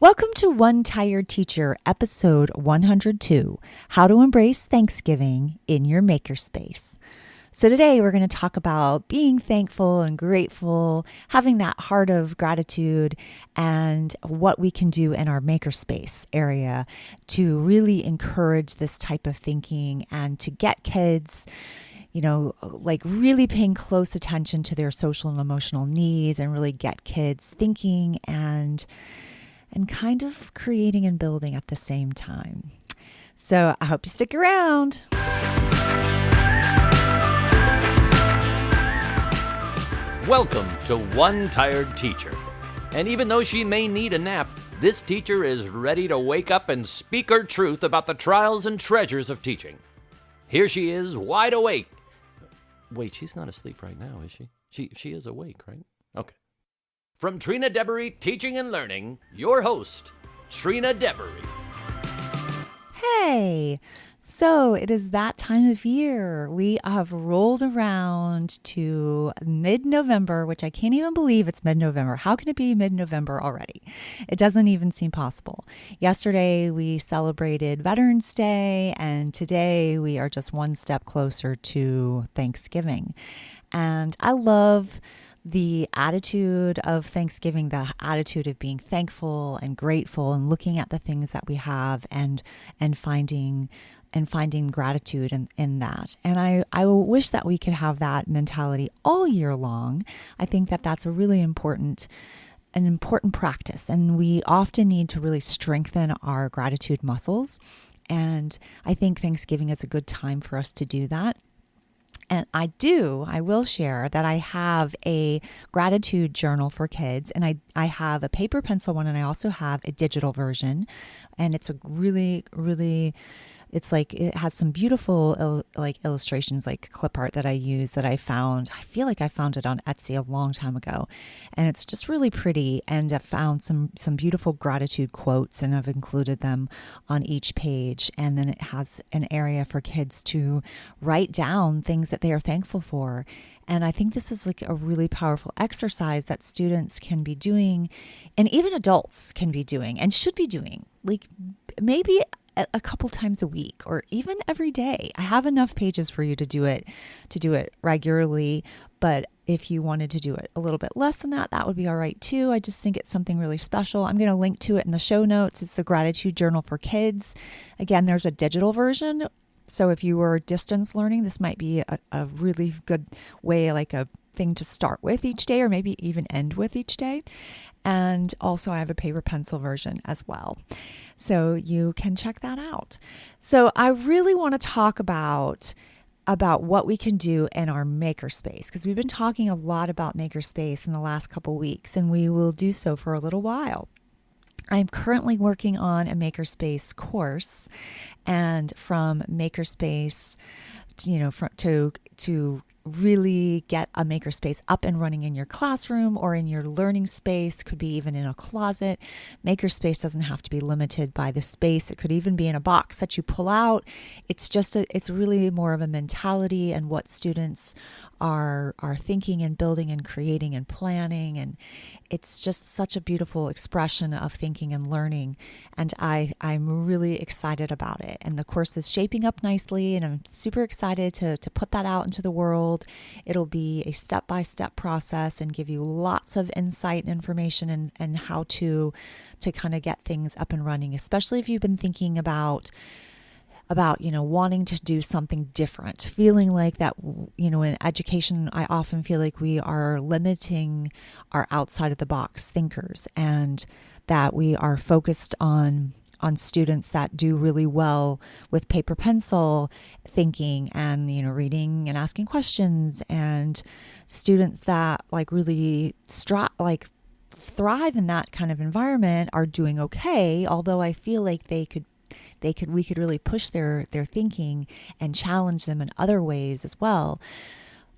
Welcome to One Tired Teacher, episode 102, How to Embrace Thanksgiving in Your Makerspace. So today we're going to talk about being thankful and grateful, having that heart of gratitude, and what we can do in our makerspace area to really encourage this type of thinking and to get kids really paying close attention to their social and emotional needs and really get kids thinking and kind of creating and building at the same time. So I hope you stick around. Welcome to One Tired Teacher. And even though she may need a nap, this teacher is ready to wake up and speak her truth about the trials and treasures of teaching. Here she is, wide awake. Wait, she's not asleep right now, is she? She is awake, right? Okay. From Trina Debery Teaching and Learning, your host, Trina Debery. Hey, so it is that time of year. We have rolled around to mid-November, which I can't even believe it's mid-November. How can it be mid-November already? It doesn't even seem possible. Yesterday, we celebrated Veterans Day, and today we are just one step closer to Thanksgiving. And I love the attitude of Thanksgiving, the attitude of being thankful and grateful and looking at the things that we have and finding gratitude in that. And I wish that we could have that mentality all year long. I think that that's a really important practice, and we often need to really strengthen our gratitude muscles. And I think Thanksgiving is a good time for us to do that. And I will share that I have a gratitude journal for kids, and I have a paper pencil one, and I also have a digital version. And it's a really, really, it has some beautiful illustrations, like clip art that I use that I found. I feel like I found it on Etsy a long time ago, and it's just really pretty. And I've found some beautiful gratitude quotes, and I've included them on each page. And then it has an area for kids to write down things that they are thankful for. And I think this is like a really powerful exercise that students can be doing, and even adults can be doing and should be doing, like maybe a couple times a week or even every day. I have enough pages for you to do it regularly, but if you wanted to do it a little bit less than that, that would be all right too. I just think it's something really special. I'm going to link to it in the show notes. It's the Gratitude Journal for Kids. Again, there's a digital version. So if you were distance learning, this might be a really good way, like a thing to start with each day, or maybe even end with each day. And also I have a paper pencil version as well. So you can check that out. So I really want to talk about what we can do in our makerspace, because we've been talking a lot about makerspace in the last couple weeks, and we will do so for a little while. I'm currently working on a Makerspace course, and from Makerspace, to really get a makerspace up and running in your classroom or in your learning space, could be even in a closet. Makerspace doesn't have to be limited by the space. It could even be in a box that you pull out. It's really more of a mentality and what students are thinking and building and creating and planning. And it's just such a beautiful expression of thinking and learning. And I'm really excited about it. And the course is shaping up nicely, and I'm super excited to put that out into the world. It'll be a step-by-step process and give you lots of insight and information and how to kind of get things up and running, especially if you've been thinking about wanting to do something different, feeling like that, in education, I often feel like we are limiting our outside of the box thinkers, and that we are focused on students that do really well with paper pencil thinking and, reading and asking questions, and students that really thrive in that kind of environment are doing okay, although I feel like we could really push their thinking and challenge them in other ways as well.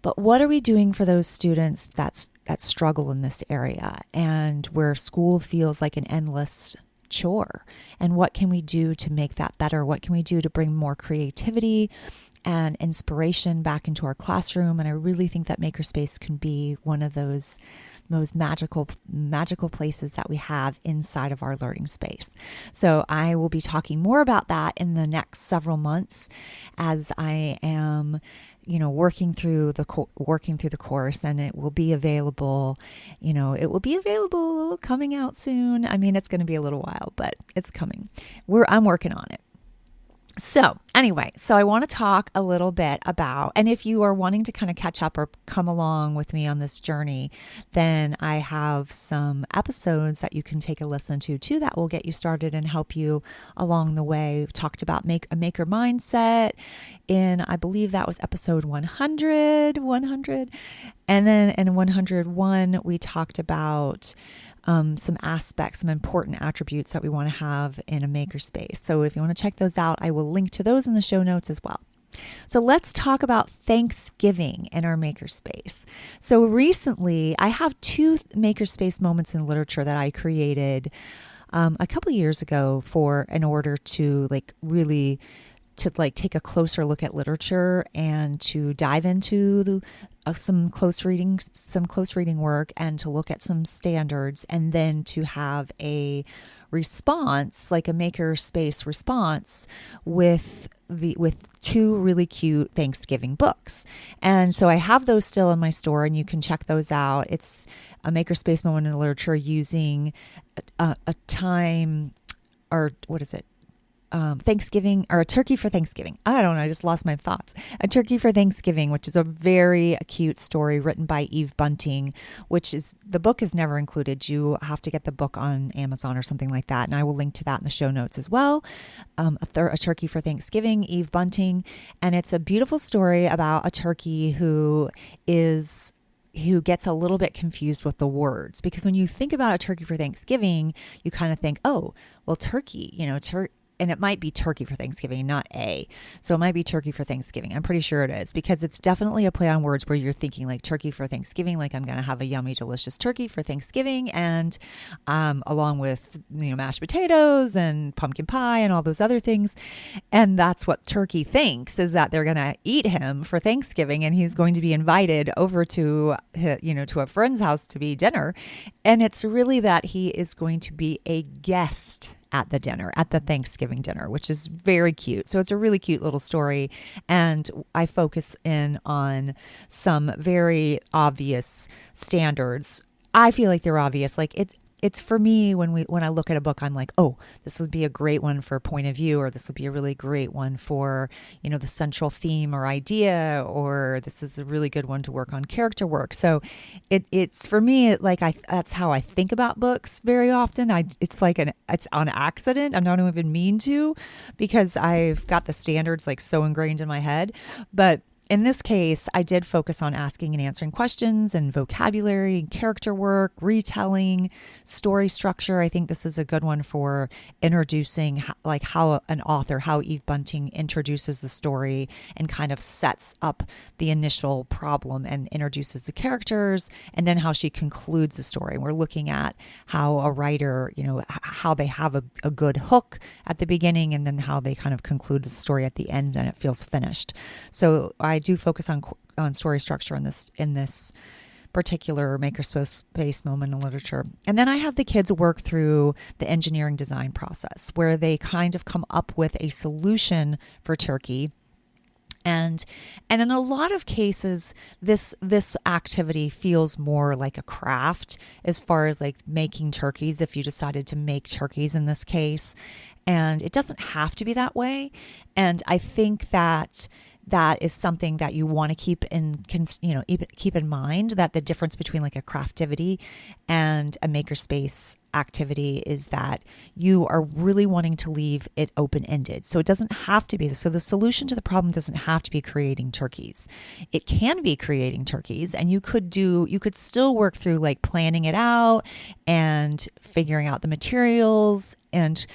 But what are we doing for those students that struggle in this area and where school feels like an endless chore? And what can we do to make that better? What can we do to bring more creativity and inspiration back into our classroom? And I really think that Makerspace can be one of those most magical places that we have inside of our learning space. So I will be talking more about that in the next several months as I am working through the course, and it will be available. Coming out soon. I mean, it's going to be a little while, but it's coming. I'm working on it. So anyway, I want to talk a little bit about, and if you are wanting to kind of catch up or come along with me on this journey, then I have some episodes that you can take a listen to too that will get you started and help you along the way. We've talked about a maker mindset in, I believe that was episode 100. And then in 101, we talked about some aspects, some important attributes that we want to have in a makerspace. So if you want to check those out, I will link to those in the show notes as well. So let's talk about Thanksgiving in our makerspace. So recently, I have 2 makerspace moments in literature that I created a couple of years ago in order to really take a closer look at literature and to dive into some close reading work, and to look at some standards, and then to have a response, like a makerspace response with 2 really cute Thanksgiving books. And so I have those still in my store, and you can check those out. It's a makerspace moment in literature using a time, or what is it? Thanksgiving, or a turkey for Thanksgiving. I don't know. I just lost my thoughts. A Turkey for Thanksgiving, which is a very cute story written by Eve Bunting, the book is never included. You have to get the book on Amazon or something like that. And I will link to that in the show notes as well. A Turkey for Thanksgiving, Eve Bunting. And it's a beautiful story about a turkey who gets a little bit confused with the words, because when you think about a turkey for Thanksgiving, you kind of think, oh, well, turkey, and it might be turkey for Thanksgiving, not a. So it might be turkey for Thanksgiving. I'm pretty sure it is, because it's definitely a play on words where you're thinking like turkey for Thanksgiving, like I'm going to have a yummy, delicious turkey for Thanksgiving, and along with mashed potatoes and pumpkin pie and all those other things. And that's what turkey thinks, is that they're going to eat him for Thanksgiving, and he's going to be invited over to a friend's house to be dinner. And it's really that he is going to be a guest at the Thanksgiving dinner, which is very cute. So it's a really cute little story. And I focus in on some very obvious standards. I feel like they're obvious. Like it's for me, when I look at a book, I'm like, oh, this would be a great one for point of view, or this would be a really great one for, the central theme or idea, or this is a really good one to work on character work. So it's for me, that's how I think about books very often. It's on accident. I'm not even mean to, because I've got the standards so ingrained in my head. But in this case, I did focus on asking and answering questions, and vocabulary and character work, retelling, story structure. I think this is a good one for introducing how Eve Bunting introduces the story and kind of sets up the initial problem and introduces the characters, and then how she concludes the story. And we're looking at how a writer, how they have a good hook at the beginning, and then how they kind of conclude the story at the end and it feels finished. So I do focus on story structure in this particular makerspace moment in literature. And then I have the kids work through the engineering design process, where they kind of come up with a solution for turkey. And in a lot of cases, this activity feels more like a craft, as far as making turkeys, if you decided to make turkeys in this case. And it doesn't have to be that way. And I think that is something that you want to keep in mind, that the difference between a craftivity and a makerspace activity is that you are really wanting to leave it open-ended. So it doesn't have to be. So the solution to the problem doesn't have to be creating turkeys. It can be creating turkeys, and you could still work through planning it out and figuring out the materials and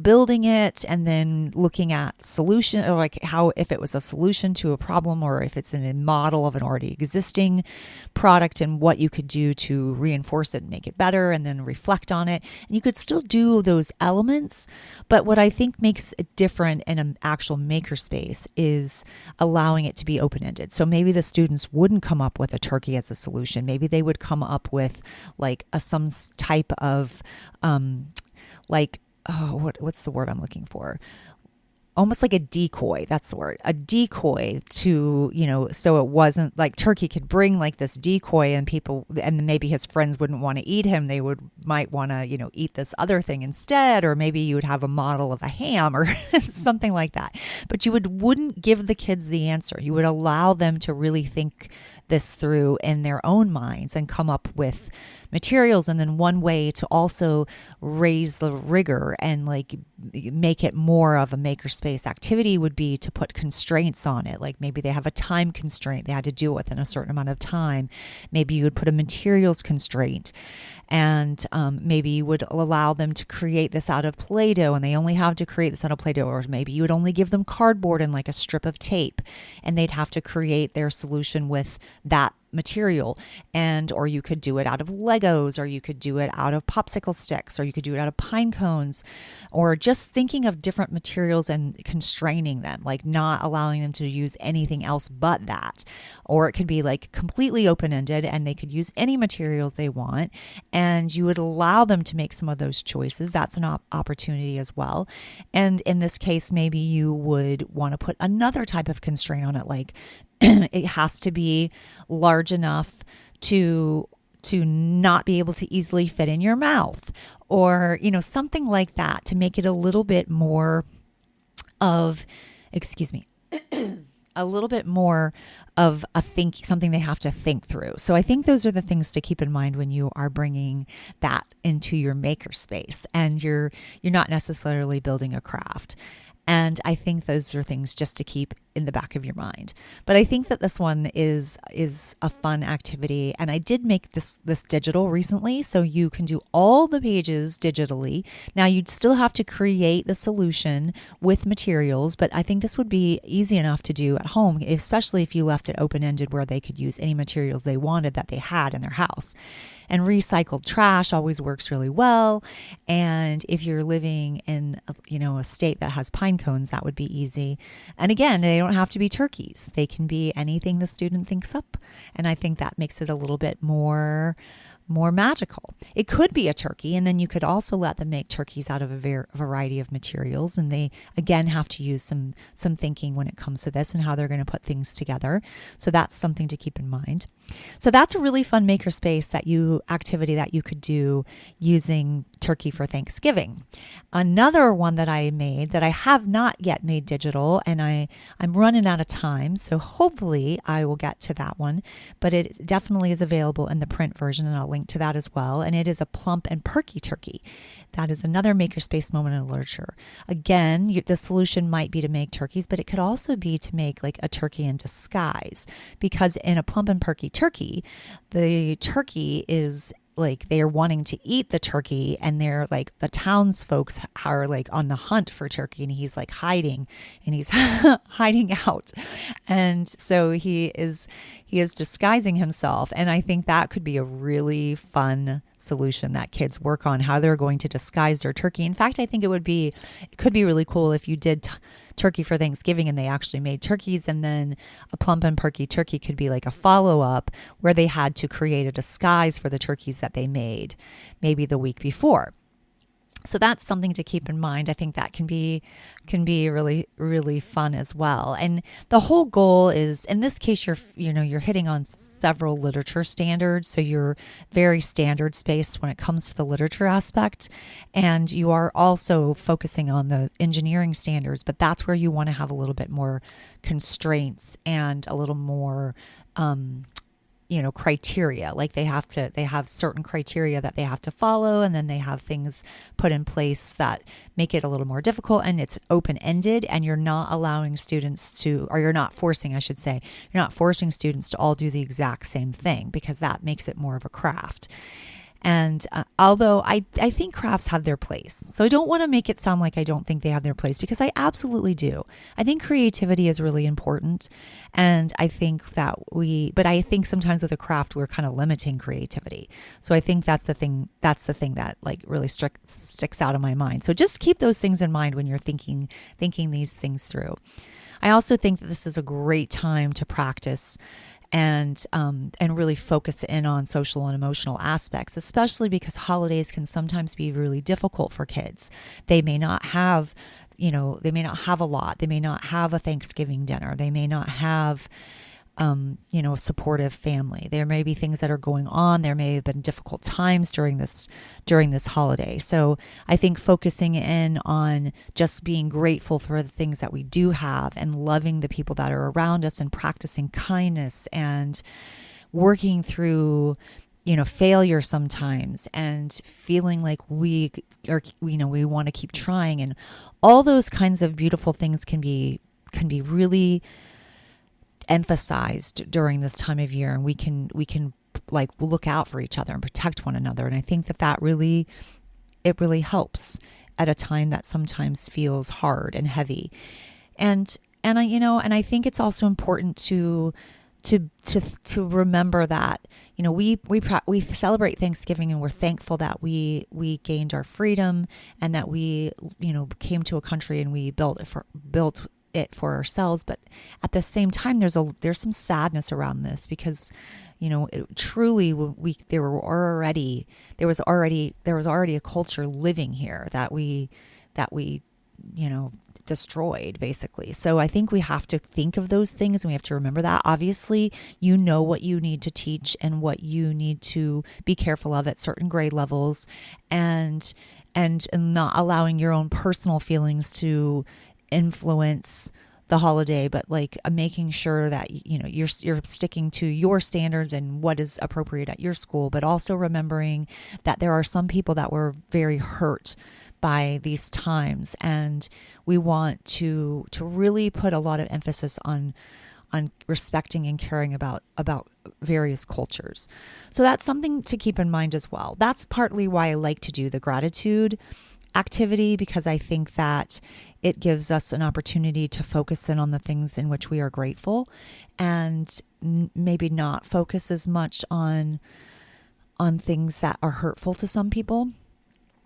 building it, and then looking at solution, or how, if it was a solution to a problem, or if it's a model of an already existing product, and what you could do to reinforce it and make it better, and then reflect act on it, and you could still do those elements. But what I think makes it different in an actual makerspace is allowing it to be open-ended. So maybe the students wouldn't come up with a turkey as a solution. Maybe they would come up with like some type of what's the word I'm looking for? Almost like a decoy. That's the word. A decoy to, so it wasn't like turkey could bring like this decoy and people, and maybe his friends wouldn't want to eat him. They might want to, eat this other thing instead, or maybe you would have a model of a ham or something like that. But you wouldn't give the kids the answer. You would allow them to really think this through in their own minds and come up with materials. And then one way to also raise the rigor and like make it more of a makerspace activity would be to put constraints on it. Like maybe they have a time constraint they had to do it within a certain amount of time. Maybe you would put a materials constraint, and maybe you would allow them to create this out of Play-Doh, and they only have to create this out of Play-Doh. Or maybe you would only give them cardboard and like a strip of tape, and they'd have to create their solution with that material. And or you could do it out of Legos, or you could do it out of popsicle sticks, or you could do it out of pine cones, or just thinking of different materials and constraining them, like not allowing them to use anything else but that. Or it could be like completely open-ended and they could use any materials they want, and you would allow them to make some of those choices. That's an opportunity as well. And in this case, maybe you would want to put another type of constraint on it, like it has to be large enough to not be able to easily fit in your mouth, or something like that, to make it a little bit more of a little bit more of something they have to think through. So I think those are the things to keep in mind when you are bringing that into your makerspace and you're not necessarily building a craft. And I think those are things just to keep in the back of your mind. But I think that this one is a fun activity. And I did make this digital recently, so you can do all the pages digitally. Now you'd still have to create the solution with materials, but I think this would be easy enough to do at home, especially if you left it open-ended where they could use any materials they wanted that they had in their house. And recycled trash always works really well. And if you're living in a state that has pine cones, that would be easy. And again, they don't have to be turkeys. They can be anything the student thinks up. And I think that makes it a little bit more magical. It could be a turkey, and then you could also let them make turkeys out of a variety of materials, and they again have to use some thinking when it comes to this and how they're going to put things together. So that's something to keep in mind. So that's a really fun makerspace activity that you could do using turkey for Thanksgiving. Another one that I made that I have not yet made digital, and I'm running out of time, so hopefully I will get to that one, but it definitely is available in the print version, and I'll link to that as well. And it is a plump and perky turkey. That is another makerspace moment in literature. Again, the solution might be to make turkeys, but it could also be to make like a turkey in disguise, because in a plump and perky turkey, the turkey is like they're wanting to eat the turkey, and they're like the townsfolk are like on the hunt for turkey, and he's like hiding, and he's hiding out, and so he is disguising himself. And I think that could be a really fun solution that kids work on, how they're going to disguise their turkey. In fact, I think it could be really cool if you did turkey for Thanksgiving and they actually made turkeys, and then a plump and perky turkey could be like a follow-up where they had to create a disguise for the turkeys that they made maybe the week before. So that's something to keep in mind. I think that can be really, really fun as well. And the whole goal is, in this case, you're hitting on several literature standards. So you're very standards based when it comes to the literature aspect. And you are also focusing on those engineering standards, but that's where you want to have a little bit more constraints and a little more, criteria. Like they have certain criteria that they have to follow, and then they have things put in place that make it a little more difficult, and it's open-ended, and you're not allowing students to, or you're not forcing students to all do the exact same thing, because that makes it more of a craft. And although I think crafts have their place, so I don't want to make it sound like I don't think they have their place, because I absolutely do. I think creativity is really important. And I think but I think sometimes with a craft, we're kind of limiting creativity. So I think that's the thing that like really sticks out of my mind. So just keep those things in mind when you're thinking these things through. I also think that this is a great time to practice and really focus in on social and emotional aspects, especially because holidays can sometimes be really difficult for kids. They may not have, they may not have a lot. They may not have a Thanksgiving dinner. They may not have a supportive family. There may be things that are going on. There may have been difficult times during this holiday. So I think focusing in on just being grateful for the things that we do have and loving the people that are around us and practicing kindness and working through failure sometimes and feeling like we want to keep trying, and all those kinds of beautiful things can be really emphasized during this time of year, and we can like look out for each other and protect one another. And I think that really helps at a time that sometimes feels hard and heavy. And I think it's also important to remember that we celebrate Thanksgiving, and we're thankful that we gained our freedom, and that we came to a country and we built it for ourselves. But at the same time, there's some sadness around this, because truly there was already a culture living here that we destroyed, basically. So I think we have to think of those things, and we have to remember that. Obviously, what you need to teach and what you need to be careful of at certain grade levels, and not allowing your own personal feelings to influence the holiday, but like making sure that you're sticking to your standards and what is appropriate at your school, but also remembering that there are some people that were very hurt by these times, and we want to really put a lot of emphasis on respecting and caring about various cultures. So that's something to keep in mind as well. That's partly why I like to do the gratitude activity, because I think that it gives us an opportunity to focus in on the things in which we are grateful, and maybe not focus as much on things that are hurtful to some people.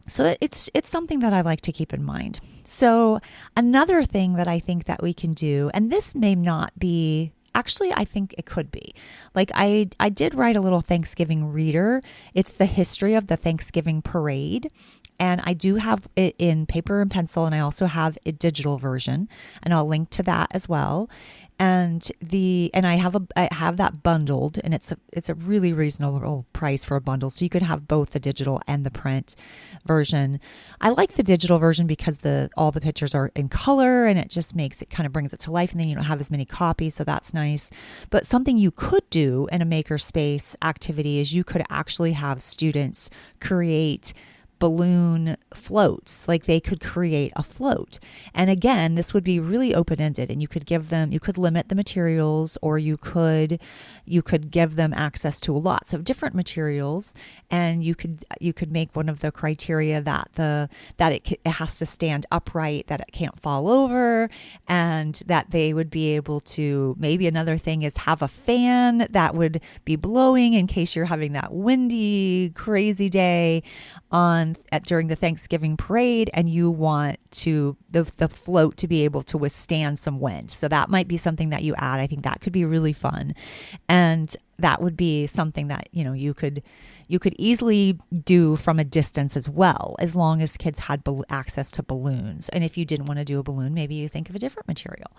So it's something that I like to keep in mind. So another thing that I think that we can do, and this may not be, actually, I think it could be. Like I did write a little Thanksgiving reader. It's the history of the Thanksgiving parade. And I do have it in paper and pencil, and I also have a digital version, and I'll link to that as well. And I have that bundled, and it's a really reasonable price for a bundle. So you could have both the digital and the print version. I like the digital version because all the pictures are in color, and it just kind of brings it to life, and then you don't have as many copies, so that's nice. But something you could do in a Makerspace activity is you could actually have students create balloon floats. Like they could create a float. And again, this would be really open-ended, and you could limit the materials, or you could give them access to lots of different materials. And you could make one of the criteria that it has to stand upright, that it can't fall over, and that they would be able to, maybe another thing is have a fan that would be blowing in case you're having that windy, crazy day during the Thanksgiving parade, and you want the float to be able to withstand some wind. So that might be something that you add. I think that could be really fun. And that would be something that, you could easily do from a distance as well, as long as kids had access to balloons. And if you didn't want to do a balloon, maybe you think of a different material.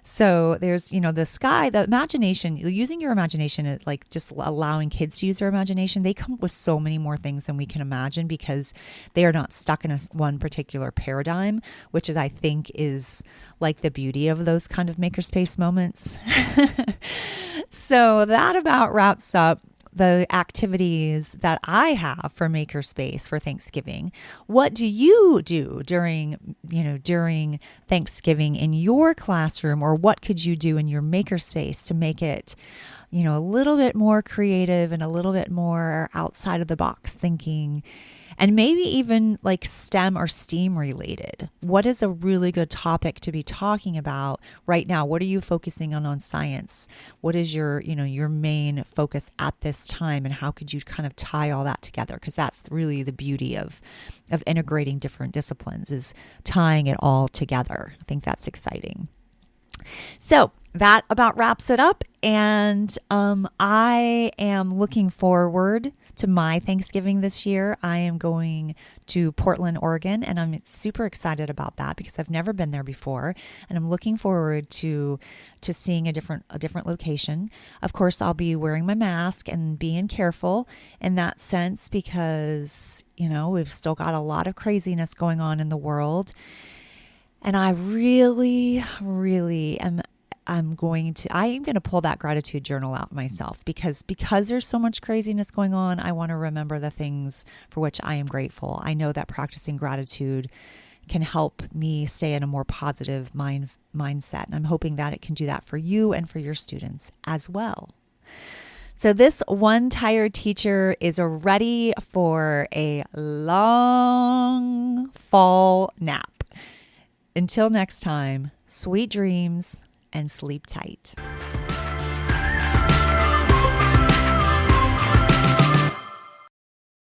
So there's, the sky, the imagination, using your imagination, like just allowing kids to use their imagination. They come up with so many more things than we can imagine, because they are not stuck in one particular paradigm, which I think is like the beauty of those kind of Makerspace moments. So that about wraps up the activities that I have for Makerspace for Thanksgiving. What do you do during Thanksgiving in your classroom, or what could you do in your Makerspace to make it, a little bit more creative and a little bit more outside of the box thinking, and maybe even like STEM or STEAM related? What is a really good topic to be talking about right now? What are you focusing on science? What is your main focus at this time, and how could you kind of tie all that together? Because that's really the beauty of integrating different disciplines, is tying it all together. I think that's exciting. So that about wraps it up. And I am looking forward to my Thanksgiving this year. I am going to Portland, Oregon, and I'm super excited about that because I've never been there before. And I'm looking forward to seeing a different location. Of course, I'll be wearing my mask and being careful in that sense because, we've still got a lot of craziness going on in the world. And I really, really am going to pull that gratitude journal out myself because there's so much craziness going on. I want to remember the things for which I am grateful. I know that practicing gratitude can help me stay in a more positive mindset. And I'm hoping that it can do that for you and for your students as well. So this one tired teacher is ready for a long fall nap. Until next time, sweet dreams and sleep tight.